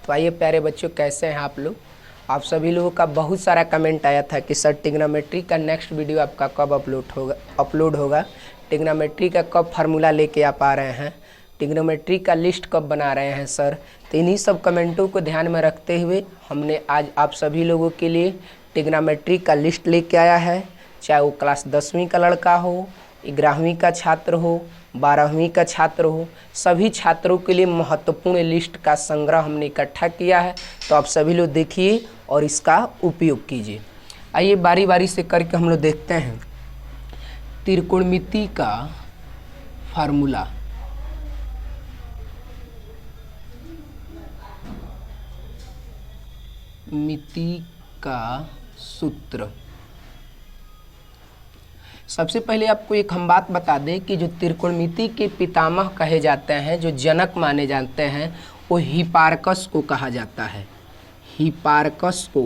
तो आइए प्यारे बच्चों, कैसे हैं आप लोग। आप सभी लोगों का बहुत सारा कमेंट आया था कि सर ट्रिग्नोमेट्री का नेक्स्ट वीडियो आपका कब अपलोड होगा। ट्रिग्नोमेट्री का कब फार्मूला लेके आप आ रहे हैं, ट्रिग्नोमेट्री का लिस्ट कब बना रहे हैं सर। तो इन्हीं सब कमेंटों को ध्यान में रखते हुए हमने आज आप सभी लोगों के लिए ट्रिग्नोमेट्री का लिस्ट लेके आया है। चाहे वो क्लास 10वीं का लड़का हो, 11वीं का छात्र हो, 12वीं का छात्र हो, सभी छात्रों के लिए महत्वपूर्ण लिस्ट का संग्रह हमने इकट्ठा किया है। तो आप सभी लोग देखिए और इसका उपयोग कीजिए। आइए बारी बारी से करके हम लोग देखते हैं त्रिकोणमिति का फार्मूला। मिति का सूत्र। सबसे पहले आपको एक हम बात बता दें कि जो त्रिकोणमिति के पितामह कहे जाते हैं, जो जनक माने जाते हैं, वो हिपार्कस को कहा जाता है। हिपार्कस को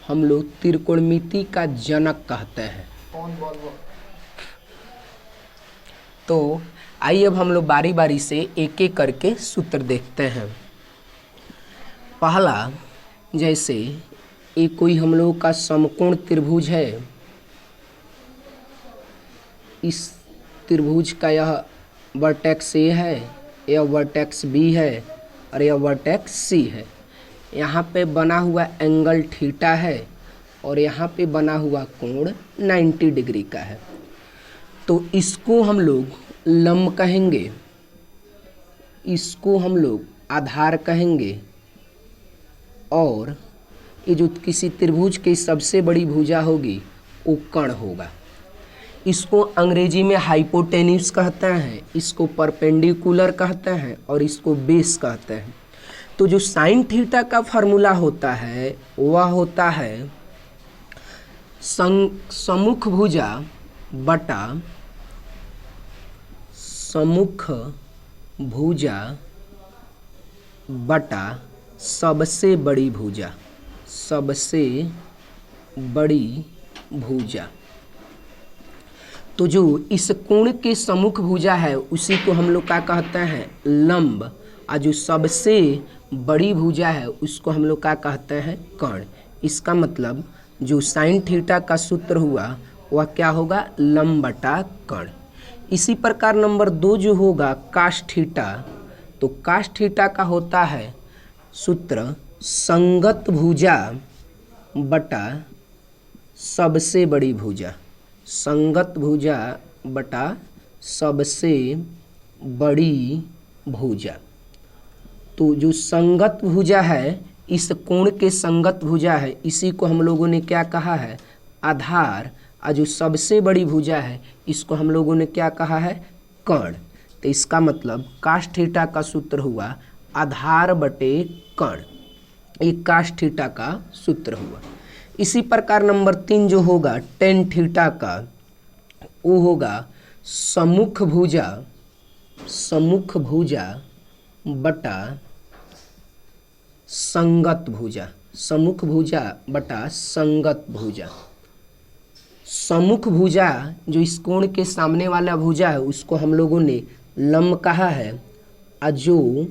हम लोग त्रिकोणमिति का जनक कहते हैं। तो आइए अब हम लोग बारी बारी से एक एक करके सूत्र देखते हैं। पहला, जैसे एक कोई हम लोग का समकोण त्रिभुज है, इस त्रिभुज का यह वर्टेक्स ए है, यह वर्टेक्स बी है और यह वर्टेक्स सी है। यहाँ पे बना हुआ एंगल थीटा है और यहाँ पे बना हुआ कोण 90 डिग्री का है। तो इसको हम लोग लंब कहेंगे, इसको हम लोग आधार कहेंगे, और ये जो किसी त्रिभुज की सबसे बड़ी भुजा होगी वो कर्ण होगा। इसको अंग्रेजी में हाइपोटेन्यूज कहते हैं, इसको परपेंडिकुलर कहते हैं और इसको बेस कहते हैं। तो जो साइन थीटा का फार्मूला होता है वह होता है सम्मुख भुजा बटा सम्मुख भुजा बटा सबसे बड़ी भुजा, सबसे बड़ी भुजा। तो जो इस कोण के सम्मुख भुजा है उसी को हम लोग क्या कहते हैं, लंब, और जो सबसे बड़ी भुजा है उसको हम लोग क्या कहते हैं, कर्ण। इसका मतलब जो साइन थीटा का सूत्र हुआ वह क्या होगा, लंब बटा कर्ण। इसी प्रकार नंबर 2 जो होगा काश थीटा, तो काश थीटा का होता है सूत्र संगत भुजा बटा सबसे बड़ी भुजा, संगत भुजा बटा सबसे बड़ी भुजा। तो जो संगत भुजा है, इस कोण के संगत भुजा है, इसी को हम लोगों ने क्या कहा है, आधार, और जो सबसे बड़ी भुजा है इसको हम लोगों ने क्या कहा है, कर्ण। तो इसका मतलब काश थीटा का सूत्र हुआ आधार बटे कर्ण, ये काश थीटा का सूत्र हुआ। इसी प्रकार नंबर 3 जो होगा टेन थीटा का, वो होगा सम्मुख भुजा, सम्मुख भुजा बटा संगत भुजा, सम्मुख भुजा बटा संगत भुजा। सम्मुख भुजा जो इस कोण के सामने वाला भुजा है उसको हम लोगों ने लंब कहा है, और जो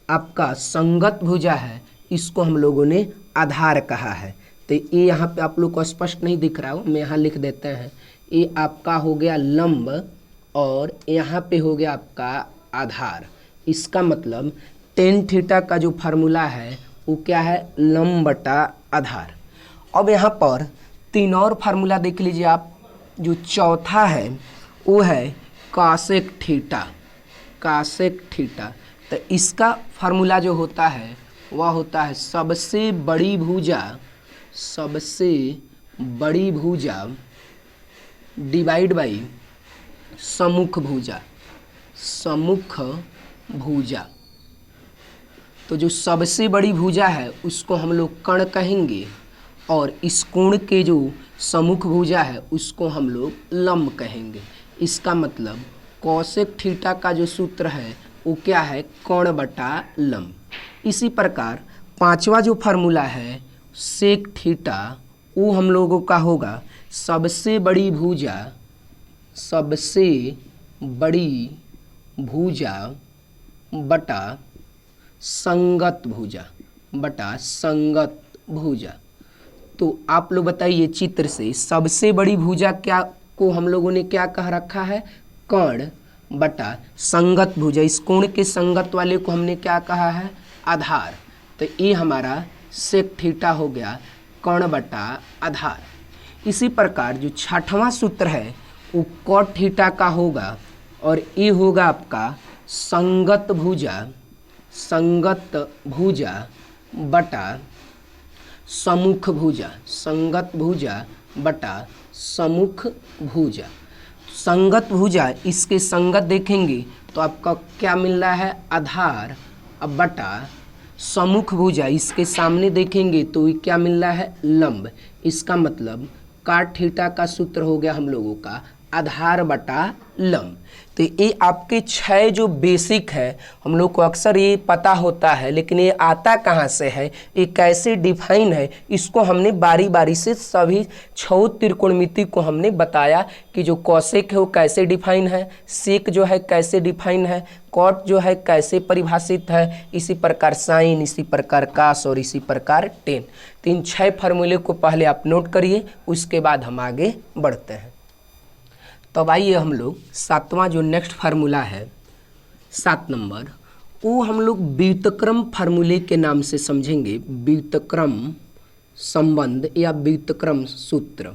आपका संगत भुजा है इसको हम लोगों ने आधार कहा है। तो ये यहाँ पे आप लोग को स्पष्ट नहीं दिख रहा हो, मैं यहाँ लिख देते हैं। ये आपका हो गया लंब और यहाँ पे हो गया आपका आधार। इसका मतलब टेन थीटा का जो फार्मूला है वो क्या है, लंब बटा आधार। अब यहाँ पर 3 और फार्मूला देख लीजिए आप। जो चौथा है वो है कासेक थीटा, कासेक थीटा। तो इसका फार्मूला जो होता है वह होता है सबसे बड़ी भुजा, सबसे बड़ी भुजा डिवाइड बाई सम्मुख भुजा, सम्मुख भुजा। तो जो सबसे बड़ी भुजा है उसको हम लोग कर्ण कहेंगे, और इस कोण के जो सम्मुख भुजा है उसको हम लोग लंब कहेंगे। इसका मतलब कोसेक थीटा का जो सूत्र है वो क्या है, कर्ण बटा लंब। इसी प्रकार 5वां जो फार्मूला है सेक थीटा, वो हम लोगों का होगा सबसे बड़ी भुजा, सबसे बड़ी भुजा बटा संगत भुजा बटा संगत भुजा। तो आप लोग बताइए चित्र से सबसे बड़ी भुजा क्या को हम लोगों ने क्या कह रखा है, कर्ण बटा संगत भुजा। इस कोण के संगत वाले को हमने क्या कहा है, आधार। तो ये हमारा सेक थीटा हो गया कर्ण बटा आधार। इसी प्रकार जो छठवां सूत्र है वो कॉट थीटा का होगा और ये होगा आपका संगत भुजा बटा सम्मुख भुजा, संगत भुजा बटा सम्मुख भुजा। संगत भुजा इसके संगत देखेंगे तो आपका क्या मिल रहा है, आधार अब बटा सम्मुख भुजा इसके सामने देखेंगे तो ये क्या मिल रहा है, लंब। इसका मतलब काट थीटा का सूत्र हो गया हम लोगों का आधार बटा लंब। तो ये आपके 6 जो बेसिक है, हम लोग को अक्सर ये पता होता है लेकिन ये आता कहाँ से है, ये कैसे डिफाइन है, इसको हमने बारी बारी से सभी 6 त्रिकोणमिति को हमने बताया कि जो कॉसेक है वो कैसे डिफाइन है, सेक जो है कैसे डिफाइन है, कॉट जो है कैसे परिभाषित है, इसी प्रकार साइन, इसी प्रकार कास और इसी प्रकार टेन। तो इन 6 फार्मूले को पहले आप नोट करिए, उसके बाद हम आगे बढ़ते हैं। तब आइए हम लोग 7वां जो नेक्स्ट फार्मूला है 7 नंबर, वो हम लोग व्युत्क्रम फार्मूले के नाम से समझेंगे। व्युत्क्रम संबंध या व्युत्क्रम सूत्र,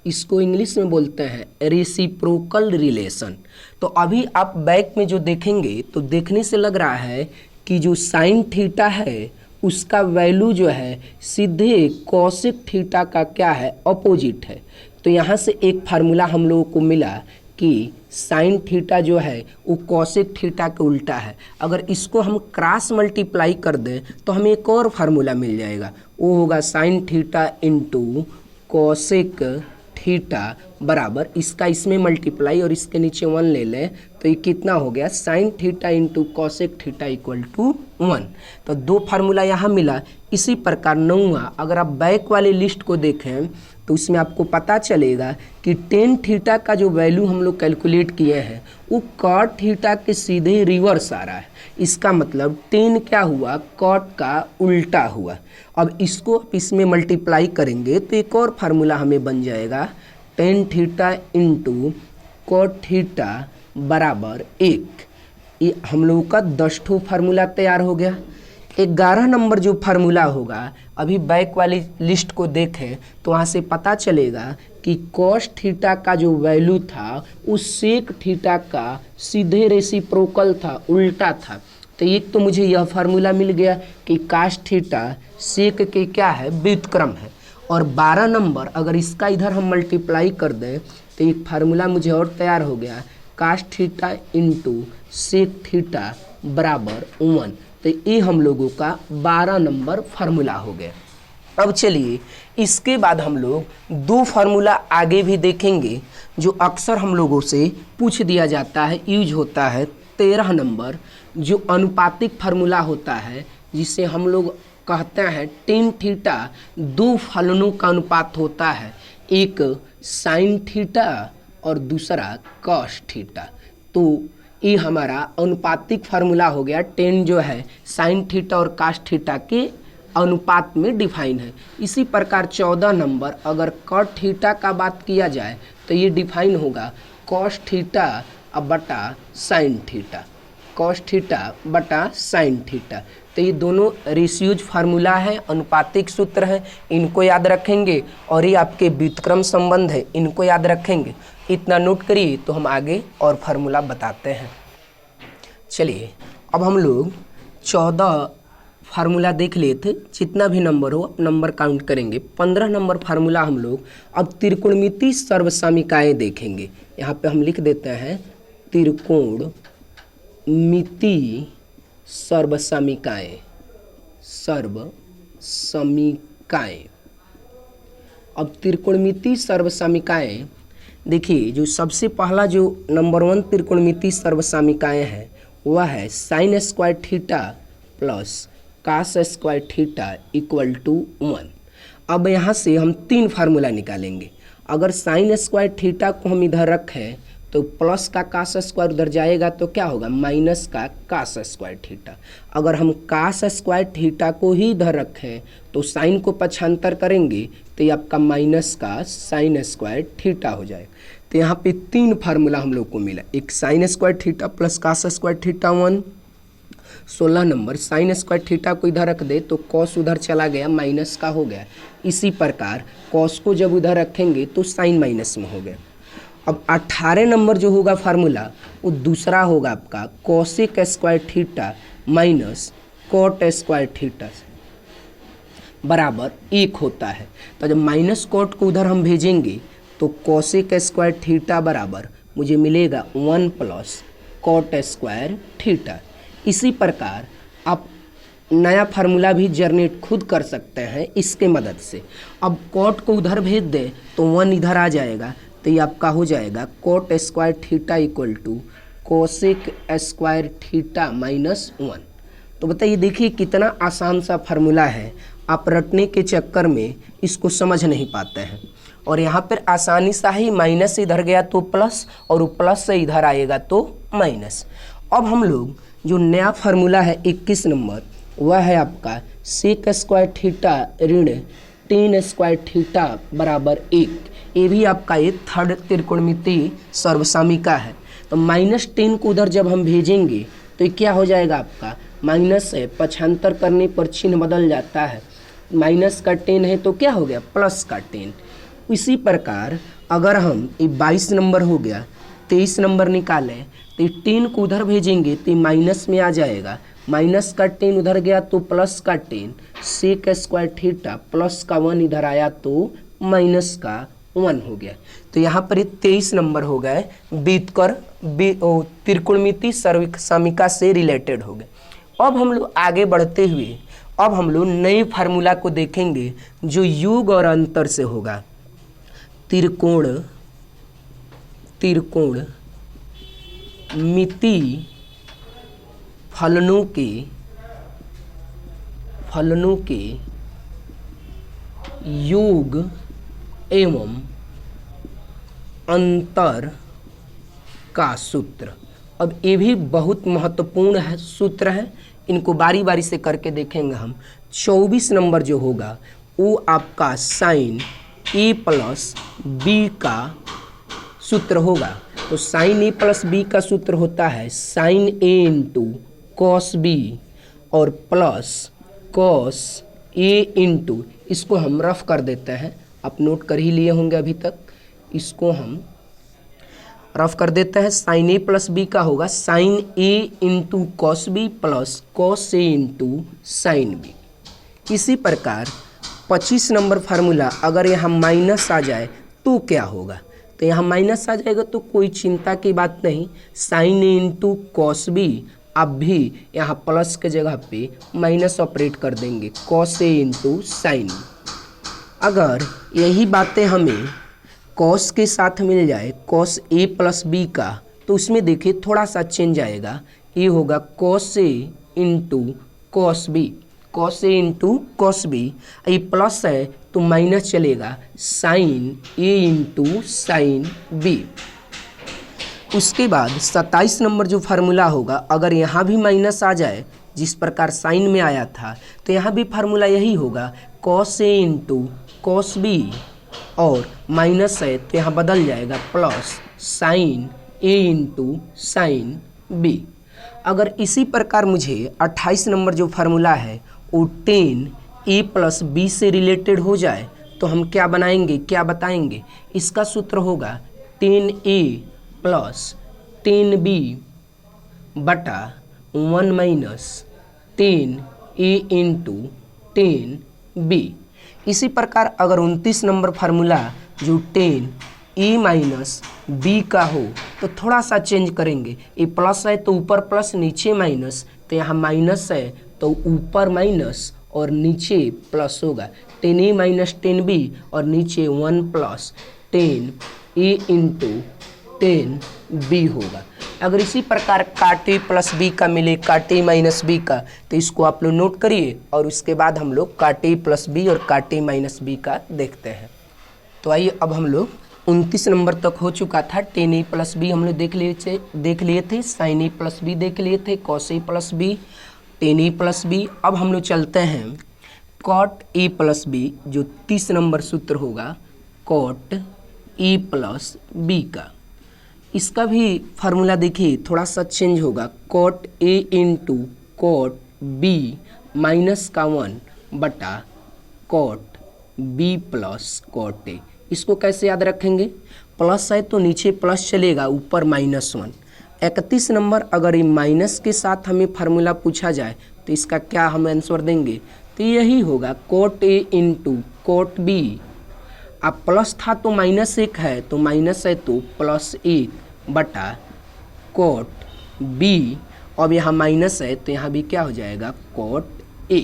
इसको इंग्लिश में बोलते हैं रेसिप्रोकल रिलेशन। तो अभी आप बैक में जो देखेंगे तो देखने से लग रहा है कि जो साइन थीटा है उसका वैल्यू जो है सीधे कॉसेक थीटा का क्या है, अपोजिट है। तो यहाँ से एक फार्मूला हम लोगों को मिला कि साइन थीटा जो है वो कॉसेक थीटा के उल्टा है। अगर इसको हम क्रॉस मल्टीप्लाई कर दें तो हमें एक और फार्मूला मिल जाएगा, वो होगा sign theta into cosec theta बराबर इसका इसमें मल्टीप्लाई और इसके नीचे 1 ले लें तो ये कितना हो गया, sine theta into cosec theta equal to 1। तो 2 फार्मूला यहाँ मिला। इसी प्रकार 9वां, अगर आप बैक वाले लिस्ट को देखें तो उसमें आपको पता चलेगा कि टेन थीटा का जो वैल्यू हम लोग कैलकुलेट किए हैं वो कॉट थीटा के सीधे रिवर्स आ रहा है। इसका मतलब टेन क्या हुआ, कॉट का उल्टा हुआ। अब इसको आप इसमें मल्टीप्लाई करेंगे तो एक और फार्मूला हमें बन जाएगा, tan theta into cot theta बराबर 1। ये हम लोगों का 10 फार्मूला तैयार हो गया। 11 नंबर जो फार्मूला होगा, अभी बैक वाली लिस्ट को देखें तो वहाँ से पता चलेगा कि कॉस थीटा का जो वैल्यू था उस सेक थीटा का सीधे रेसिप्रोकल था, उल्टा था। तो एक तो मुझे यह फार्मूला मिल गया कि कास थीटा सेक के क्या है, व्युत्क्रम है। और 12 नंबर अगर इसका इधर हम मल्टीप्लाई कर दें तो एक फार्मूला मुझे और तैयार हो गया, cos theta into sec theta बराबर 1। तो ये हम लोगों का 12 नंबर फार्मूला हो गया। अब चलिए इसके बाद हम लोग 2 फार्मूला आगे भी देखेंगे जो अक्सर हम लोगों से पूछ दिया जाता है, यूज होता है। 13 नंबर जो अनुपातिक फार्मूला होता है, जिसे हम लोग कहते हैं टेन थीटा 2 फलनों का अनुपात होता है, एक साइन थीटा और दूसरा कॉस थीटा। तो ये हमारा अनुपातिक फार्मूला हो गया। टेन जो है साइन थीटा और कास थीटा के अनुपात में डिफाइन है। इसी प्रकार 14 नंबर अगर कॉट थीटा का बात किया जाए तो ये डिफाइन होगा कॉस थीटा अब बटा साइन थीटा, कॉस थीटा बटा साइन थीटा। तो ये दोनों रेशियोज फार्मूला है, अनुपातिक सूत्र है, इनको याद रखेंगे। और ये आपके व्युत्क्रम संबंध है, इनको याद रखेंगे। इतना नोट करिए तो हम आगे और फार्मूला बताते हैं। चलिए अब हम लोग 14 फार्मूला देख लिए थे, जितना भी नंबर हो नंबर काउंट करेंगे। 15 नंबर फार्मूला हम लोग अब त्रिकोणमिति सर्वसमीकाएँ देखेंगे। यहाँ पे हम लिख देते हैं त्रिकोणमिति सर्वसमीकाएँ, सर्वसमीकाएँ। अब त्रिकोणमिति सर्वसमीकाएँ देखिए, जो सबसे पहला जो नंबर 1 त्रिकोणमिति सर्वसमीकाएँ हैं वह है sine square theta plus cos square theta equal to 1। अब यहाँ से हम 3 फार्मूला निकालेंगे। अगर साइन स्क्वायर थीटा को हम इधर रखें तो प्लस का कास स्क्वायर उधर जाएगा तो क्या होगा, माइनस का कास स्क्वायर थीटा। अगर हम कास स्क्वायर थीटा को ही इधर रखें तो साइन को पक्षांतर करेंगे तो ये आपका माइनस का साइन स्क्वायर थीटा हो जाएगा। तो यहाँ पे 3 फार्मूला हम लोग को मिला, एक sine square theta plus cos square theta 1। 16 number sine square theta को इधर रख दे तो कॉस उधर चला गया, माइनस का हो गया। इसी प्रकार कॉस को जब उधर रखेंगे तो साइन माइनस में हो गया। अब 18 नंबर जो होगा फार्मूला वो दूसरा होगा आपका cosec square theta minus cot square theta बराबर 1 होता है। तो जब माइनस कॉट को उधर हम भेजेंगे तो कॉसेक स्क्वायर थीटा बराबर मुझे मिलेगा 1 प्लस कॉट स्क्वायर थीटा। इसी प्रकार आप नया फार्मूला भी जनरेट खुद कर सकते हैं इसके मदद से। अब कॉट को उधर भेज दे तो 1 इधर आ जाएगा, तो ये आपका हो जाएगा cot square theta equal to cosec square theta minus 1। तो बताइए, देखिए कितना आसान सा फार्मूला है, आप रटने के चक्कर में इसको समझ नहीं पाते हैं। और यहाँ पर आसानी सा ही माइनस से इधर गया तो प्लस और प्लस से इधर आएगा तो माइनस। अब हम लोग जो नया फार्मूला है 21 नंबर वह है आपका सेक स्क्वायर थीटा ऋण टेन स्क्वायर थीटा बराबर 1। ये भी आपका एक थर्ड त्रिकोणमितीय सर्वसामिका है। तो -10 को उधर जब हम भेजेंगे तो ये क्या हो जाएगा आपका, माइनस है, पक्षांतर करने पर चिन्ह बदल जाता है। माइनस का 10 है तो क्या हो गया, प्लस का 10। इसी प्रकार अगर हम ये 22 नंबर हो गया, 23 नंबर निकालें तो 10 को उधर भेजेंगे तो माइनस में आ जाएगा, माइनस का 10 उधर गया तो प्लस का 10, सेक स्क्वायर थीटा प्लस का 1 इधर आया तो माइनस का 1 हो गया। तो यहाँ पर 23 नंबर हो गए बीतकर त्रिकोणमितीय सर्वसामिका से रिलेटेड हो गए। अब हम लोग आगे बढ़ते हुए अब हम लोग नए फार्मूला को देखेंगे जो योग और अंतर से होगा। त्रिकोण मितीय फलनों के योग एवं अंतर का सूत्र। अब ये भी बहुत महत्वपूर्ण है सूत्र है, इनको बारी बारी से करके देखेंगे हम। 24 नंबर जो होगा वो आपका साइन ए प्लस बी का सूत्र होगा। तो साइन ए प्लस बी का सूत्र होता है sign A into cos B और प्लस कॉस ए इंटू, इसको हम रफ कर देते हैं, आप नोट कर ही लिए होंगे अभी तक, इसको हम रफ कर देते हैं। साइन ए प्लस बी का होगा sine A into cos B plus cos A into sine B. इसी प्रकार 25 नंबर फार्मूला अगर यहाँ माइनस आ जाए तो क्या होगा, तो यहाँ माइनस आ जाएगा तो कोई चिंता की बात नहीं, sign A into cos B आप भी यहाँ प्लस के जगह पे माइनस ऑपरेट कर देंगे, कॉस ए इंटू साइन। अगर यही बातें हमें कॉस के साथ मिल जाए कॉस ए प्लस बी का, तो उसमें देखिए थोड़ा सा चेंज आएगा, ये होगा cos A into cos B, cos A into cos B. ये प्लस है तो माइनस चलेगा, sign A into sine B. उसके बाद 27 नंबर जो फार्मूला होगा, अगर यहाँ भी माइनस आ जाए जिस प्रकार साइन में आया था, तो यहाँ भी फार्मूला यही होगा cos A into cos B और माइनस है तो यहाँ बदल जाएगा plus sign A into sine B. अगर इसी प्रकार मुझे 28 नंबर जो फार्मूला है वो 10 ए प्लस बी से रिलेटेड हो जाए तो हम क्या बनाएंगे, क्या बताएंगे, इसका सूत्र होगा 10 ए प्लस 10 बी बटा 1 माइनस 10 ए इंटू 10 बी। इसी प्रकार अगर 29 नंबर फार्मूला जो 10 ए माइनस बी का हो तो थोड़ा सा चेंज करेंगे, ये प्लस है तो ऊपर प्लस नीचे माइनस, तो यहाँ माइनस है तो ऊपर माइनस और नीचे प्लस होगा, 10 ए माइनस 10 बी और नीचे 1 प्लस 10 ए इंटू 10 बी होगा। अगर इसी प्रकार काट ए प्लस बी का मिले काट ए माइनस बी का, तो इसको आप लोग नोट करिए और उसके बाद हम लोग काट ए प्लस बी और काट ए माइनस बी का देखते हैं। तो आइए अब हम लोग 29 नंबर तक हो चुका था। टेन ए प्लस बी हम लोग देख लिए थे, साइन ए प्लस बी देख लिए थे, cos A plus B, ten A plus B. अब हम लोग चलते हैं कॉट ए प्लस बी, जो 30 नंबर सूत्र होगा कॉट ए प्लस बी का। इसका भी फार्मूला देखिए थोड़ा सा चेंज होगा, cot A into cot B minus का 1 बटा cot B plus cot A. इसको कैसे याद रखेंगे, प्लस है तो नीचे प्लस चलेगा, ऊपर -1। 31 नंबर अगर ये माइनस के साथ हमें फार्मूला पूछा जाए तो इसका क्या हम आंसर देंगे, तो यही होगा cot A into cot B. अब प्लस था तो -1 है, तो माइनस है तो +1 बटा कॉट बी। अब यहाँ माइनस है तो यहाँ भी क्या हो जाएगा कॉट ए।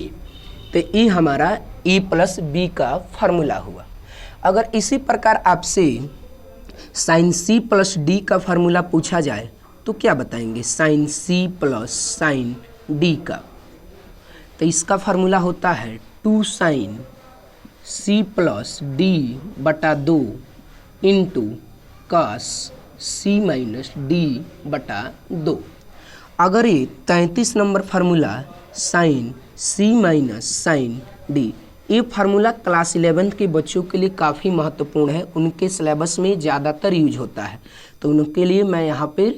तो ये हमारा ए प्लस बी का फार्मूला हुआ। अगर इसी प्रकार आपसे साइन सी प्लस डी का फार्मूला पूछा जाए तो क्या बताएंगे, sine C plus sine D का। तो इसका फार्मूला होता है 2 साइन सी प्लस डी बटा 2 इंटू कास सी माइनस डी बटा 2। अगर ये 33 number formula sign C minus sign D, ये फार्मूला क्लास 11 के बच्चों के लिए काफ़ी महत्वपूर्ण है, उनके सिलेबस में ज़्यादातर यूज होता है, तो उनके लिए मैं यहाँ पे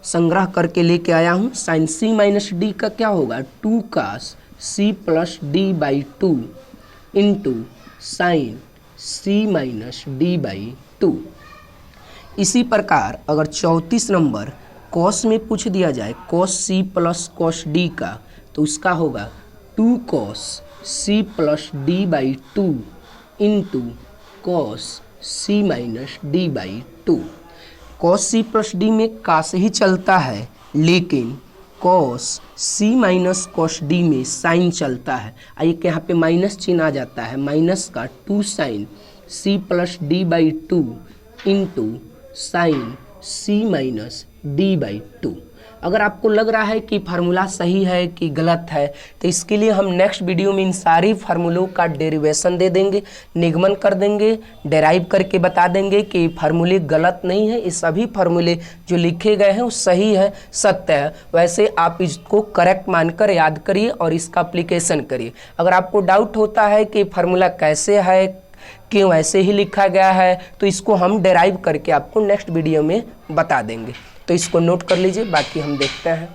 संग्रह करके लेके आया हूँ। साइन सी माइनस डी का क्या होगा, 2 cos C plus D by 2 into sine C minus D by 2। इसी प्रकार अगर 34 नंबर कॉस में पूछ दिया जाए, cos C plus cos D का, तो उसका होगा 2 cos C plus D by 2 into cos C minus D by 2। Cos C plus D में कास ही चलता है, लेकिन cos C minus cos D में साइन चलता है। आइए कि यहाँ पे माइनस चिन्ह आ जाता है, माइनस का 2 sine C plus D by 2 into sine C minus D by 2। अगर आपको लग रहा है कि फार्मूला सही है कि गलत है, तो इसके लिए हम नेक्स्ट वीडियो में इन सारी फार्मूलों का डेरिवेशन दे देंगे, निगमन कर देंगे, डेराइव करके बता देंगे कि फार्मूले गलत नहीं है, ये सभी फार्मूले जो लिखे गए हैं वो सही है, सत्य है। वैसे आप इसको करेक्ट मानकर याद करिए और इसका अप्लीकेशन करिए। अगर आपको डाउट होता है कि फार्मूला कैसे है, क्यों ऐसे ही लिखा गया है, तो इसको हम डेराइव करके आपको नेक्स्ट वीडियो में बता देंगे, तो इसको नोट कर लीजिए। बाकी हम देखते हैं।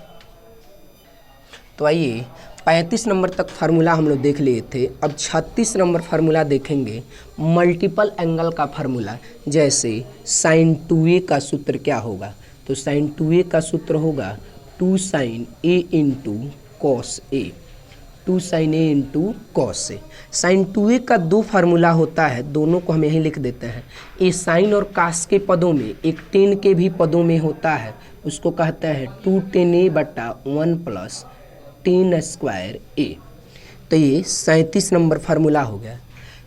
तो आइए 35 नंबर तक फार्मूला हम लोग देख लिए थे, अब 36 नंबर फार्मूला देखेंगे, मल्टीपल एंगल का फार्मूला। जैसे साइन 2a का सूत्र क्या होगा, तो साइन 2a का सूत्र होगा 2 sine a into cos A, 2 sine A into cos A. Sine 2a का 2 फार्मूला होता है, दोनों को हम यहीं लिख देते हैं। ए साइन और कास के पदों में, एक टेन के भी पदों में होता है, उसको कहते हैं 2 tan a बटा 1 प्लस tan स्क्वायर ए। तो ये 37 नंबर फार्मूला हो गया।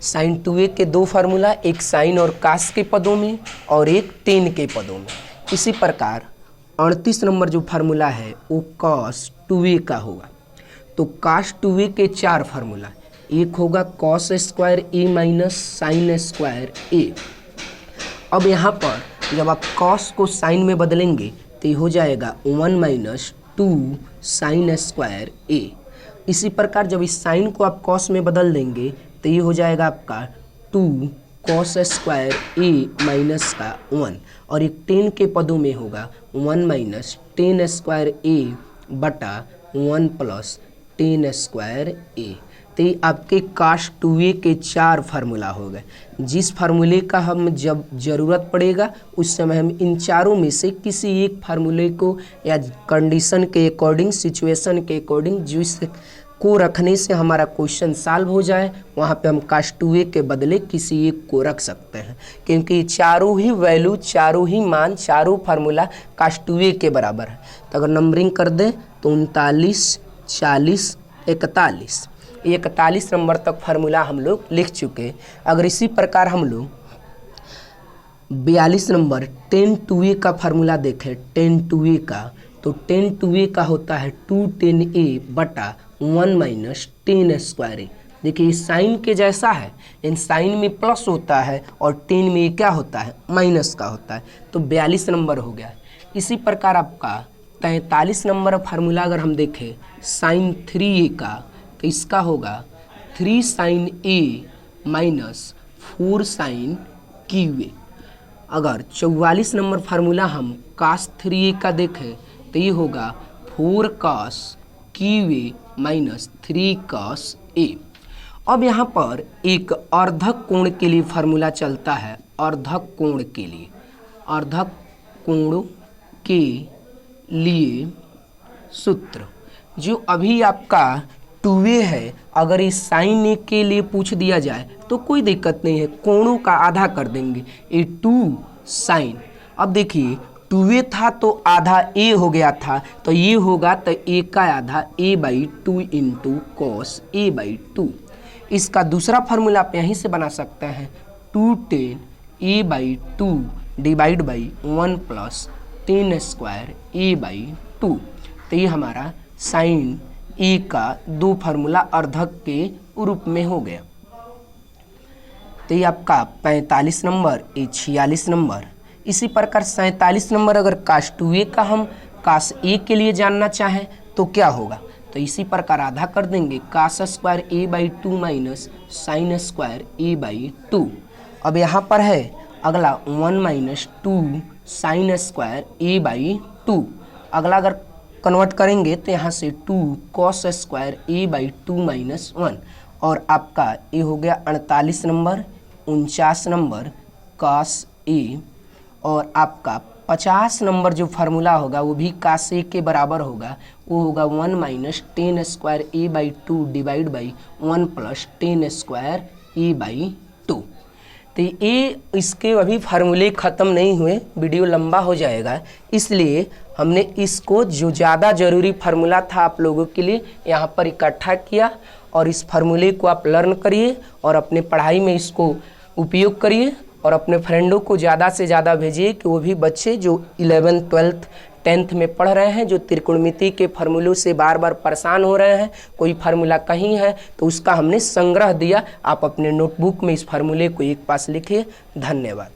साइन 2a के 2 फार्मूला, एक साइन और कास के पदों में और एक टेन के पदों में। इसी प्रकार 38 नंबर जो फार्मूला है वो कॉस 2a का होगा। तो कास 2a के 4 फार्मूला, एक होगा कॉस स्क्वायर ए माइनस साइन स्क्वायर ए। अब यहाँ पर जब आप कॉस को साइन में बदलेंगे तो ये हो जाएगा 1 माइनस 2 साइन स्क्वायर ए। इसी प्रकार जब इस साइन को आप कॉस में बदल देंगे तो ये हो जाएगा आपका 2 कॉस स्क्वायर ए माइनस का 1, और एक टेन के पदों में होगा 1 माइनस tan स्क्वायर ए बटा 1 प्लस tan स्क्वायर ए। तो ये आपके कास 2a के 4 फार्मूला हो गए। जिस फार्मूले का हम जब ज़रूरत पड़ेगा उस समय हम इन चारों में से किसी एक फार्मूले को या कंडीशन के अकॉर्डिंग, सिचुएशन के अकॉर्डिंग जिस को रखने से हमारा क्वेश्चन सॉल्व हो जाए, वहाँ पे हम कास 2a के बदले किसी एक को रख सकते हैं, क्योंकि चारों ही वैल्यू, चारों ही मान, चारों फार्मूला कास 2a के बराबर है। तो अगर नंबरिंग कर दें तो 39, 40, 41, 41 नंबर तक फार्मूला हम लोग लिख चुके। अगर इसी प्रकार हम लोग 42 नंबर tan 2a का फार्मूला देखें, tan 2a का, तो tan 2a का होता है 2 tan a बटा 1 माइनस tan स्क्वायर ए। देखिए साइन के जैसा है, लेकिन साइन में प्लस होता है और टेन में क्या होता है, माइनस का होता है, तो 42 नंबर हो गया है। इसी प्रकार आपका 43 नंबर फार्मूला अगर हम देखें साइन 3a का, तो इसका होगा 3 sine a minus 4 sine cube A. अगर 44 नंबर फार्मूला हम कास 3a का देखें तो ये होगा 4 कास क्यू ए माइनस 3 कास ए। अब यहाँ पर एक अर्धक कोण के लिए फार्मूला चलता है, अर्धक कोण के लिए, अर्धक कोण के लिए सूत्र जो अभी आपका 2a है, अगर इस साइन ए के लिए पूछ दिया जाए तो कोई दिक्कत नहीं है, कोणों का आधा कर देंगे, ए 2 साइन। अब देखिए 2a था तो आधा a हो गया था, तो ये होगा तो a का आधा a/2 इंटू कॉस a/2। इसका दूसरा फार्मूला आप यहीं से बना सकते हैं, 2 tan a/2 divide by 1 plus tan square a/2। तो ये हमारा साइन ए का दो फार्मूला अर्धक के रूप में हो गया। तो ये आपका 45 नंबर, ये 46 नंबर। इसी प्रकार 47 नंबर अगर कास 2a का हम कास ए के लिए जानना चाहें तो क्या होगा, तो इसी प्रकार आधा कर देंगे, cos square a/2 minus sine square a/2। अब यहाँ पर है अगला 1 माइनस 2 साइन स्क्वायर a/2। अगला अगर कन्वर्ट करेंगे तो यहाँ से 2 कॉस स्क्वायर a/2 माइनस 1। और आपका ये हो गया 48 नंबर, 49 नंबर कास ए। और आपका 50 नंबर जो फार्मूला होगा वो भी कास ए के बराबर होगा, वो होगा 1 minus tan square a/2 divide by 1 plus tan square a/2। तो ये इसके अभी फार्मूले ख़त्म नहीं हुए, वीडियो लंबा हो जाएगा, इसलिए हमने इसको जो ज़्यादा ज़रूरी फार्मूला था आप लोगों के लिए यहाँ पर इकट्ठा किया। और इस फार्मूले को आप लर्न करिए और अपने पढ़ाई में इसको उपयोग करिए और अपने फ्रेंडों को ज़्यादा से ज़्यादा भेजिए कि वो भी बच्चे जो 11th 12th 10th में पढ़ रहे हैं, जो त्रिकोणमिति के फार्मूलों से बार बार परेशान हो रहे हैं, कोई फार्मूला कहीं है तो उसका हमने संग्रह दिया। आप अपने नोटबुक में इस फार्मूले को एक पास लिखिए। धन्यवाद।